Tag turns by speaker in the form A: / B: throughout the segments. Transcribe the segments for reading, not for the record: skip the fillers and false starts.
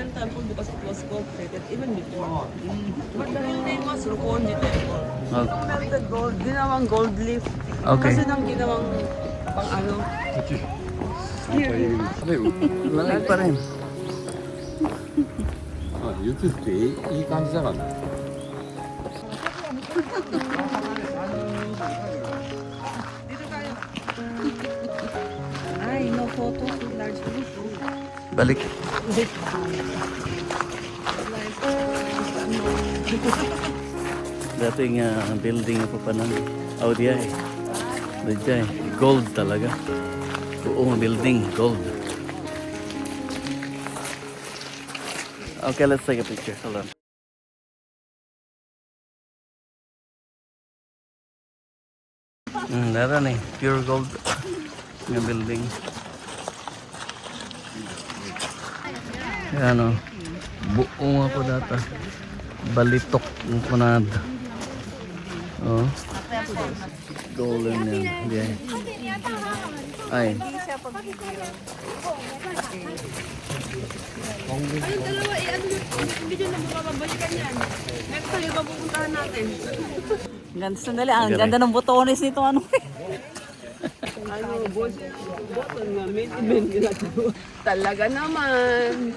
A: Golden Temple because it was sculpted even before. But the real name was Roppongi Temple.
B: Oh.
A: Yung melted gold, ginawang gold leaf.
B: Okay.
A: Kasi nang ginawang pang ano.
B: Lamig pa rin.
C: 映っていい感じだからね。
A: Dito tayo. Ay, no photo. Large group.
B: Balik. Dating building pa pa ng Audi ay. Dajay, gold talaga. Buong building, gold. Okay, let's take a picture. Hold on. Naran eh, pure gold ng building. Yan o, buong ako data. Balitok ng punad. Oh. Golden yan. Yeah. Ay.
A: Ayun, dalawa eh. Ano yung video na mababalikan yan? Next time, iba pupuntahan natin.
D: Ganda sandali. Ang ganda ng botones nito. Ano?
A: Ano, button nga. Made in ginagawa. Talaga naman.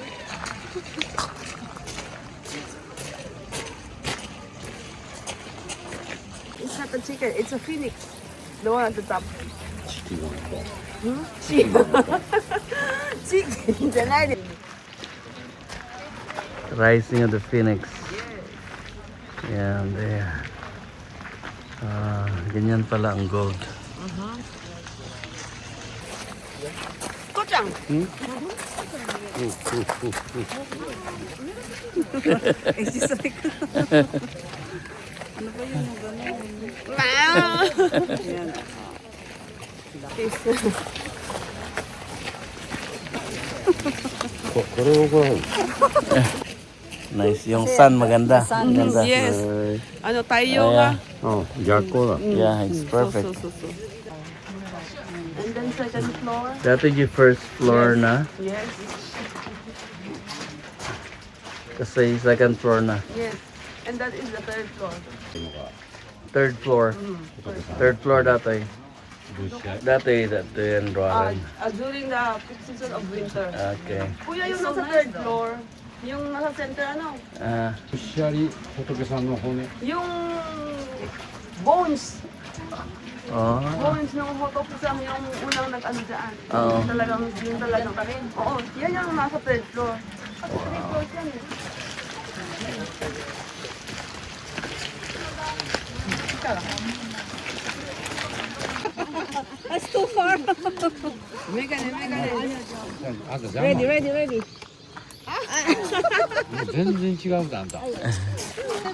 A: It's not a chicken, it's a phoenix. The one at the top. Hmm? Chicken. Chicken.
B: Rising of the Phoenix. Yan, there. Ganyan pala ang gold.
A: Kochang!
D: It's just like... ano ba yung gano'n? Yan.
B: Nice. Yung sun maganda. Maganda.
A: Yes. Ano tayo nga?
C: うん、逆光だ。
B: Yeah, it's perfect.
A: So. And then second floor.
B: Dati yung first floor na.
A: Yes.
B: Kasi second floor na.
A: Yes. And that is the third floor.
B: Third floor. Third floor dati. Dati yung drawing.
A: During the peak season of winter.
B: Okay.
A: Kuya, yung nasa third floor, yung nasa center ano?
C: 左仏さんの骨。
A: Yung bones.
B: Oh.
A: Bones ng Hotokusam yung unang nag-ano dyan.
B: Oo.
A: Yung talagang pa rin. Oo, yan yung nasa third floor. Kasi three floors yan eh.
D: That's too far.
A: Megane.
C: あんた邪
D: Ready,
C: 魔。
D: ready, ready.
C: 全然違うじゃん、あんた。
A: Pag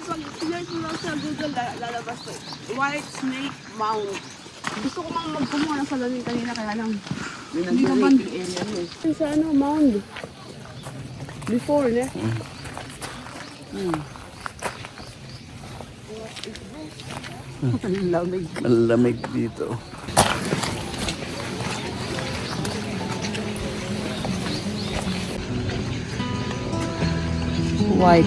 A: search mo lang sa Google, lalabas ko. White Snake Mound. Gusto ko mang magkumuha ng salamin kanina, kaya lang. Hindi naman area mo. Sa ano, mound. Before, ne?
D: Lamig.
B: Malamig dito.
D: White.